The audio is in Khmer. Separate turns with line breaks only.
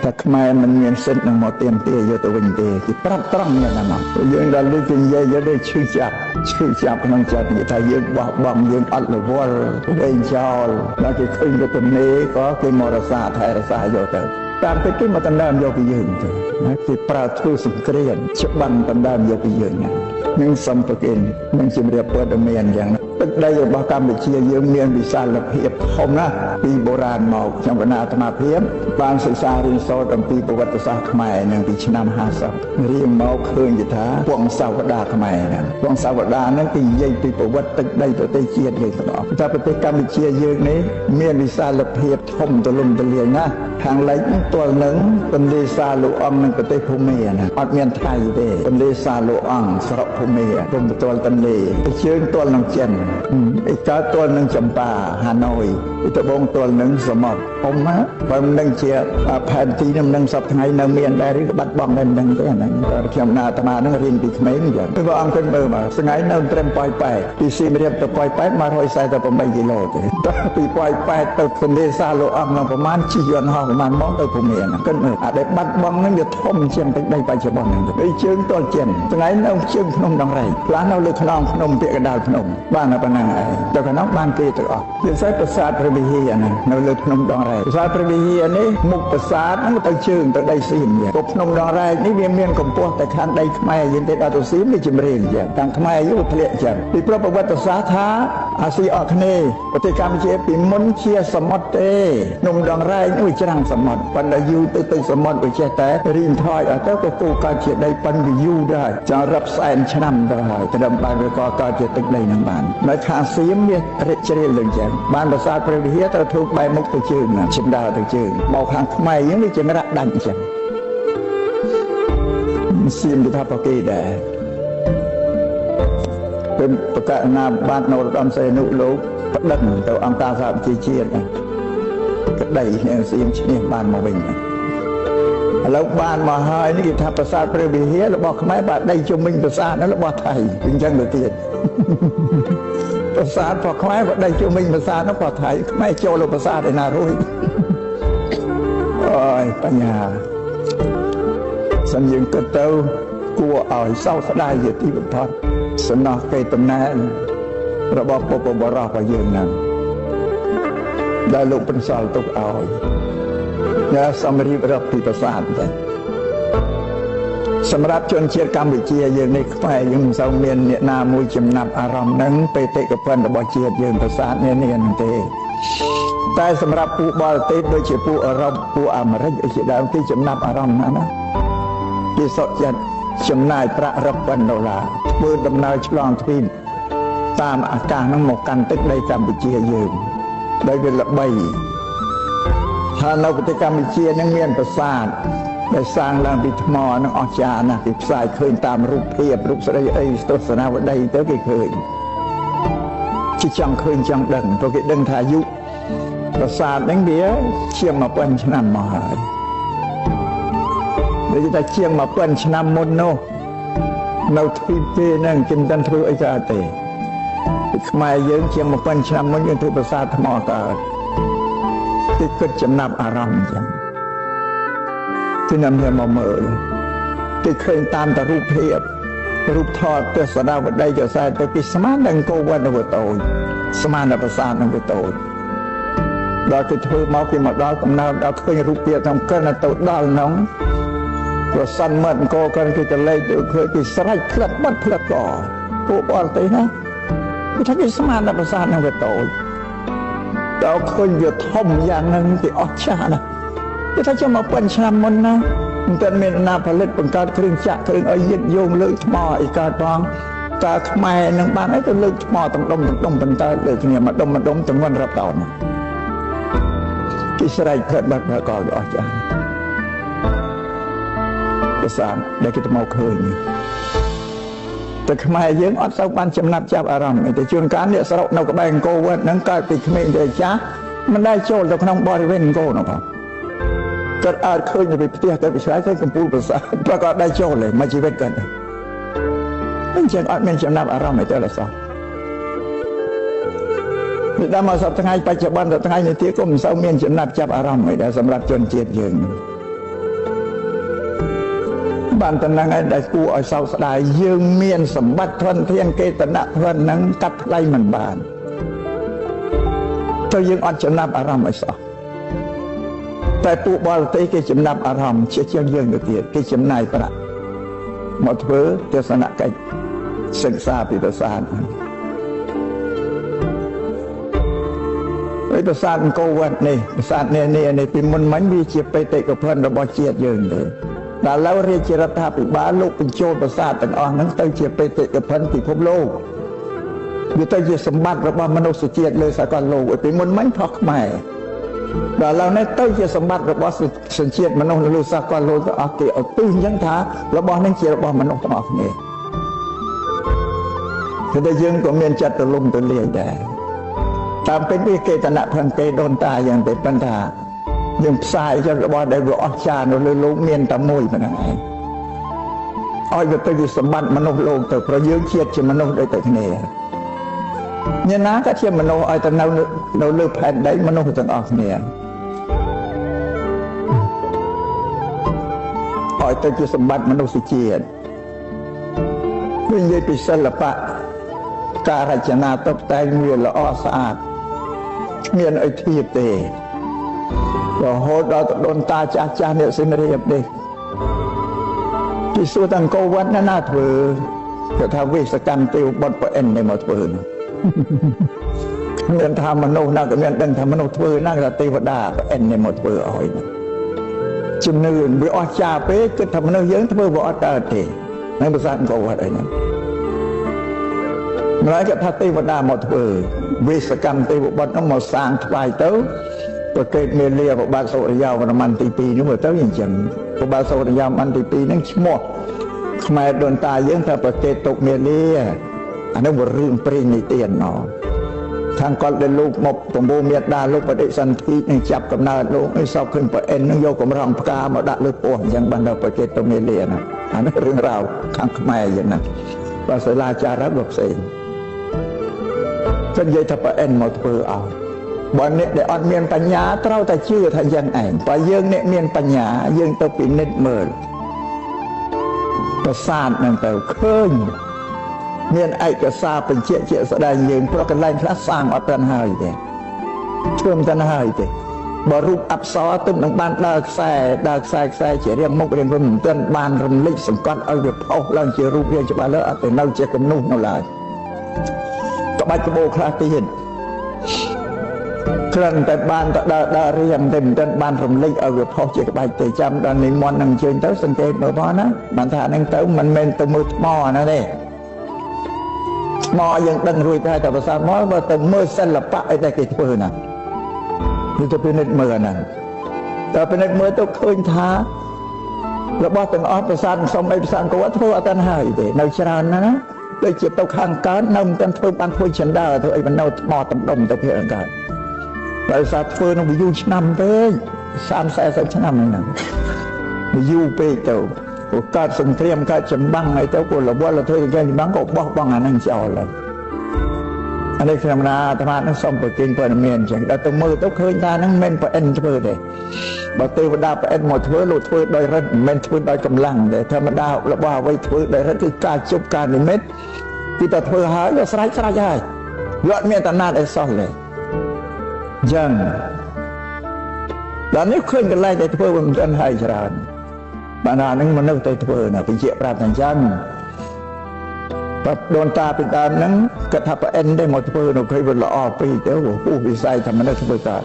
ថាខ្មែរមិនមានសិទ្ធិនឹងមកទៀមទាយកទៅវិញទេគេប្រាប់ត្រង់យ៉ាងណាមកយើងដល់លើកនិយាយយកដូចឈឺចាប់ក្នុងចិត្តនិយាយថាយើងបោះបង់យើងអត់រវល់វែងចោលដល់គេឃើញទៅទំនេរក៏គេមករសាថែរសាយកទៅតាមពិតគេមកដណ្ដើមយកពីយើងទៅណាគេប្រើធ្វើសង្គ្រាមច្បាំងដណ្ដើមយកពីយើងនឹងសំប្រគេននឹងជំរាបព័ត៌មានយ៉ាងណាទឹកដីរបស់កម្ពុជាយើងមានវិសាលភាពធំណាស់ពីបុរាណមកខ្ញុំគណៈអាត្មាភាពបានសិក្សារៀនសូត្រអំពីប្រវត្តិសាស្ត្រខ្មែរនឹងពីឆ្នាំ50រៀងមកឃើញថាពងសាវតាខ្មែរហ្នឹងពងសាវតាហ្នឹងគេនិយាយពីប្រវត្តិទឹកដីប្រទេសជាតិយើងទាំងអស់ថាប្រទេសកម្ពុជាយើងនេះមានវិសាលភាពធំទូលំទូលាយណាស់ខាងលិចទល់នឹងទន្លេសាលោកអង្គនិងប្រទេសភូមាណាអត់មានថៃទេទន្លេសាលោកអង្គស្រុកភូមាព្រមទល់ទន្លេទៅជើងទល់នឹងចិនឯកើតទល់នឹងចម្ប៉ាហាណូយពីត្បូងទល់នឹងសមុទ្រអ៊ំណាបើមិនដឹងជាផែនទីនឹងសពថ្ងៃនៅមានដែរឬក៏បាត់បង់ដែរមិនដឹងទេអាហ្នឹងខ្ញុំណាអាត្មាហ្នឹងរៀនពីក្មេងអញ្ចឹងព្រះអង្គគិតមើលមកថ្ងៃនៅត្រឹមប៉ោយប៉ែតពីសៀមរាបទៅប៉ោយប៉ែត148គីឡូទេតោះពីប៉ោយប៉ែតទៅទន្លេសាលោកអង្គនឹងប្រហែលជិះយន្តហោះប្រហែលម៉ោងទៅភូមិហ្នឹងគិតមើលអាដែលបាត់បង់ហ្នឹងវាធំជាងទឹកដីបច្ចុប្បន្នហ្នឹងឯជើងទល់ចិនថ្ងៃនៅជើងភ្នំដងរែកខ្លះនៅលើខ្នងភ្នំពាក់កណ្ដាលភ្នំបានតែប៉ុណ្ណឹងឯងទៅកណ្ដោងបានគេទាំងអស់ជាពិសេសប្រាសាទព្រះវិហារហ្នឹងនៅលើភ្នំដងរែកប្រាសាទព្រះវិហារនេះមុខប្រាសាទហ្នឹងទៅជើងទៅដីសៀមចឹងព្រោះភ្នំដងរែកនេះវាមានកម្ពស់តែខាងដីខ្មែរយើងទេដល់ទៅសៀមវាជំរាបចឹងខាងខ្មែរយើងធ្លាក់ចឹងពីប្រវត្តិសាស្ត្រថាអាស៊ីអគ្នេយ៍ប្រទេសកម្ពុជាពីមុនជាសមុទ្រទេភ្នំដងរែកនោះច្រាំងសមុទ្រប៉ុន្តែយូរទៅសមុទ្រវាចេះតែរីងថយអត់ទៅក៏គូកើតជាដីប៉ុនវាយូរដែរចង់រាប់សែនឆ្នាំទៅហើយត្រឹមបានវាក៏កើតជាទឹកដីនឹងបាននៅខាងសៀមវារិចជ្រាលដូចចឹងបានប្រាសាទព្រះវិហារត្រូវធ្វើបែរមុខទៅជើងណាជិនដើរទៅជើងមកខាងខ្មែរយើងវាចង្រាក់ដាច់ចឹងសៀមទៅថាប្រគេដែរពេលប្រកាសណាបាទនរោត្តមសីហនុលោកប្តឹងទៅអង្គការសហប្រជាជាតិក្តីនឹងសៀមឈ្នះបានមកវិញឥឡូវបានមកហើយនេះគេថាប្រាសាទព្រះវិហាររបស់ខ្មែរបាទដីជុំវិញប្រាសាទនោះរបស់ថៃអញ្ចឹងទៅទៀតប្រាសាទរបស់ខ្មែរបាទដីជុំវិញប្រាសាទនោះរបស់ថៃខ្មែរចូលលើប្រាសាទឯណារួយអូយបញ្ញាសំយើងគិតទៅគួរឲ្យសោកស្ដាយជាទីបំផុតសំណោះកេរតំណែងរបស់ពុទ្ធបរិសរបស់យើងហ្នឹងដែលលោកបន្សល់ទុកឲ្យដែលសម្រៀបរាប់ពីប្រាសាទទៅសម្រាប់ជនជាតិកម្ពុជាយើងនេះខ្មែរយើងមិនសូវមានអ្នកណាមួយចំណាប់អារម្មណ៍នឹងបេតិកភណ្ឌរបស់ជាតិយើងប្រាសាទនេះហ្នឹងទេតែសម្រាប់ពួកបរទេសដូចជាពួកអឺរ៉ុបពួកអាមេរិកជាដើមគេចំណាប់អារម្មណ៍ណាគេសុខចិត្តចំណាយប្រាក់រាប់ពាន់ដុល្លារធ្វើដំណើរឆ្លងទ្វីបតាមអាកាសហ្នឹងមកកាន់ទឹកដីកម្ពុជាយើងដោយវាល្បីហើយនៅប្រទេសកម្ពុជានឹងមានប្រាសាទដែលសាងឡើងពីថ្មនឹងអស្ចារ្យណាស់គេផ្សាយឃើញតាមរូបភាពរូបស្រីអីទស្សនាវដ្តីទៅគេឃើញជាចង់ឃើញចង់ដឹងព្រោះគេដឹងថាអាយុប្រាសាទហ្នឹងវាជាង 1000 ឆ្នាំមកហើយដូចថាជាង 1000 ឆ្នាំមុននោះនៅទ្វីបគេហ្នឹងគេមិនដឹងធ្វើអីកើតទេខ្មែរយើងជាង 1000 ឆ្នាំមុនយើងធ្វើប្រាសាទថ្មកើតគេគិតចំណាប់អារម្មណ៍អញ្ចឹងគេនាំគ្នាមកមើលគេឃើញតាមតែរូបភាពរូបថតទស្សនាវដ្តីចសែទៅគេស្មានដល់អង្គរវត្តនៅតូចស្មានដល់ប្រាសាទនឹងវាតូចដល់គេធ្វើមកគេមកដល់កំណើតដល់ឃើញរូបភាពតាមកិនទៅដល់ហ្នឹងប្រសិនមកអង្គរកិនគេទៅលេខទៅឃើញគេស្រេចផ្លិតបាត់ផ្លិតក៏ពួកបរទេសណាគេថាគេស្មានដល់ប្រាសាទនឹងវាតូចដល់ឃើញវាធំយ៉ាងហ្នឹងគេអស្ចារ្យណាស់គេថាជាង 1000 ឆ្នាំមុនណាមិនទាន់មានណាផលិតបង្កើតគ្រឿងចក្រគ្រឿងអីយឹកយោងលើកថ្មអីកើតផងតើខ្មែរនឹងបានអីទៅលើកថ្មទាំងដុំប៉ុន្តែលើកគ្នាមកដុំទាំងមិនរាប់តោនគេស្រែកផ្លិតបាត់ក៏អស្ចារ្យប្រាសាទដែលគេទៅមកឃើញតែខ្មែរយើងអត់សូវបានចំណាប់ចាប់អារម្មណ៍តែជួនកាលអ្នកស្រុកនៅក្បែរអង្គរវត្តហ្នឹងកើតពីក្មេងទៅចាស់មិនដែលចូលទៅក្នុងបរិវេណអង្គរនោះផងគាត់អាចឃើញពីផ្ទះទៅពីឆ្ងាយទៅកំពូលប្រាសាទប្រកបដែរចូលទេមកជីវិតគាត់អញ្ចឹងអត់មានចំណាប់អារម្មណ៍អីទៅឡើយសោះនេះដល់មកសប្តាហ៍ថ្ងៃបច្ចុប្បន្នដល់ថ្ងៃនេះទៀតក៏មិនសូវមានចំណាប់ចាប់អារម្មណ៍អីដែរសម្រាប់ជនជាតិយើង បានតំណែងឲ្យដែលគួរឲ្យសោកស្ដាយយើងមានសម្បត្តិធនធានកេតនៈធនហ្នឹងកាត់ថ្លៃមិនបានទៅយើងអត់ចំណាប់អារម្មណ៍ឲ្យសោះតែពួកបរទេសគេចំណាប់អារម្មណ៍ជាងយើងទៅទៀតគេចំណាយប្រាក់មកធ្វើទស្សនកិច្ចសិក្សាពីប្រាសាទហើយប្រាសាទអង្គរវត្តនេះប្រាសាទនេះពីមុនមិញវាជាបេតិកភណ្ឌរបស់ជាតិយើងទេដល់ឥឡូវរាជរដ្ឋាភិបាលលោកបញ្ចូលប្រាសាទទាំងអស់ហ្នឹងទៅជាបេតិកភណ្ឌពិភពលោកវាទៅជាសម្បត្តិរបស់មនុស្សជាតិលើសកលលោកពីមុនមិញផុសខ្មែរដល់ឥឡូវនេះទៅជាសម្បត្តិរបស់សញ្ជាតិមនុស្សលើសកលលោកទាំងអស់គេឲ្យទិញអញ្ចឹងថារបស់នេះជារបស់មនុស្សទាំងអស់គ្នាគឺតែយើងក៏មានចិត្តទលំទលាយដែរតាមពេញពីកេតនៈផនគេដូនតាយ៉ាងទៅប៉ុន្តែយើងផ្សាយចុះរបស់ដែលវាអស្ចារ្យនៅលើលោកមានតែមួយប៉ុណ្ណឹងឯងឲ្យវាទៅជាសម្បត្តិមនុស្សលោកទៅព្រោះយើងជាតិជាមនុស្សដូចតែគ្នាអ្នកណាក៏ជាមនុស្សឲ្យទៅនៅលើផែនដីមនុស្សទាំងអស់គ្នាឲ្យទៅជាសម្បត្តិមនុស្សជាតិវិញនិយាយពីសិល្បៈការរចនាតុបតែងវាល្អស្អាតគ្មានអីធៀបទេរហូតដល់ដូនតាចាស់អ្នកសៀមរាបនេះទីសួរតាអង្គរវត្តណាធ្វើគេថាវិសកម្មទេវបុត្រប្រអិននេះមកធ្វើមានថាមនុស្សណាក៏មានដឹងថាមនុស្សធ្វើណាក៏ទេវតាប្រអិននេះមកធ្វើឲ្យជំនឿវាអស្ចារ្យពេកគិតថាមនុស្សយើងធ្វើវាអត់កើតទេនៅប្រាសាទអង្គរវត្តអីហ្នឹងម្ល៉េះគេថាទេវតាមកធ្វើវិសកម្មទេវបុត្រនោះមកសាងថ្វាយទៅប្រកេតមេលាព្រះបាទសូរិយាវរ្ម័នទី2នោះមកទៅអញ្ចឹងព្រះបាទសូរិយាវរ្ម័នទី2ហ្នឹងឈ្មោះខ្មែរដូនតាយើងថាប្រកេតទុកមេលាអានោះរឿងព្រេងនិទានណោះខាងគាត់ដែលលោកមកប្រមូលមេដាលោកបដិសន្ធិនឹងចាប់កំណើតលោកឲ្យសពឃើញប្រអិននឹងយកកំរងផ្កាមកដាក់លើពោះអញ្ចឹងបានដល់ប្រកេតទុកមេលាណាអានោះរឿងរ៉ាវខាងខ្មែរយ៉ាងណាបាទសាលាចារៈរបស់ផ្សេងនិយាយថាប្រអិនមកធ្វើឲ្យបើអ្នកដែលអត់មានបញ្ញាត្រូវតែជឿថាយ៉ាងឯងបើយើងអ្នកមានបញ្ញាយើងទៅពិនិត្យមើលប្រាសាទនឹងទៅឃើញមានឯកសារបញ្ជាក់ជាក់ស្ដែងយើងព្រោះកន្លែងខ្លះសាងអត់ទាន់ហើយទេធ្វើមិនទាន់ហើយទេបើរូបអប្សរទើបនឹងបានដើរខ្សែជារៀងមុខរៀងមិនទាន់បានរំលេចសង្កត់ឲ្យវាផុសឡើងជារូបរាងច្បាស់លើអត់ទៅនៅជាគំនូសនៅឡើយក្បាច់ក្បូរខ្លះទៀតគ្រាន់តែបានទៅដើររៀងតែមិនទាន់បានរំលេចឲ្យវាផុសជាក្បាច់ទេចាំដល់និមន្តនឹងអញ្ជើញទៅសង្កេតមើលផងណាបានថានឹងទៅមិនមែនទៅមើលថ្មណាទេថ្មយើងដឹងរួចតែប្រាសាទមកបើទៅមើលសិល្បៈអីដែលគេធ្វើណានេះទៅពិនិត្យមើលណាតែពិនិត្យមើលទៅឃើញថារបស់ទាំងអស់ប្រាសាទសំបីប្រាសាទអង្គរធ្វើអត់តាន់ហើយទេនៅច្រើនណាស់ដូចជាទៅខាងកើតនៅមិនទាន់ធ្វើបានធ្វើចិនដើធ្វើអីបណ្ដោថ្មតំដុំទៅភាគខាងកើតដោយសារធ្វើនឹងយូរឆ្នាំពេក30-40ឆ្នាំហ្នឹងយូរពេកទៅព្រោះកើតសង្គ្រាមកើតចម្បាំងហើយទៅពលវល់ធ្វើជាចម្បាំងក៏បោះបង់អាហ្នឹងចោលហើយអានេះខ្ញុំណាអាត្មានឹងសុំប្រគិញព័ត៌មានអញ្ចឹងដល់ទៅមើលទៅឃើញថាហ្នឹងមិនប្រអិនធ្វើទេបើទេវតាប្រអិនមកធ្វើលោកធ្វើដោយរិទ្ធមិនមែនធ្វើដោយកម្លាំងទេធម្មតារបស់អ្វីធ្វើដោយរិទ្ធគឺការជប់ការនិមិត្តគឺតែធ្វើហើយវាស្រេចហើយវាអត់មានតាណាត់អីសោះទេចឹងដល់នេះឃើញកន្លែងដែលធ្វើមិនទាន់ហើយច្រើនបានអានឹងមនុស្សទៅធ្វើណាបញ្ជាក់ប្រាប់តែចឹងបើដូនតាពីដើមហ្នឹងគាត់ថាប្រអិនទេមកធ្វើនៅឃើញវាល្អពេកទៅពុះវិស័យថាមនុស្សធ្វើកើត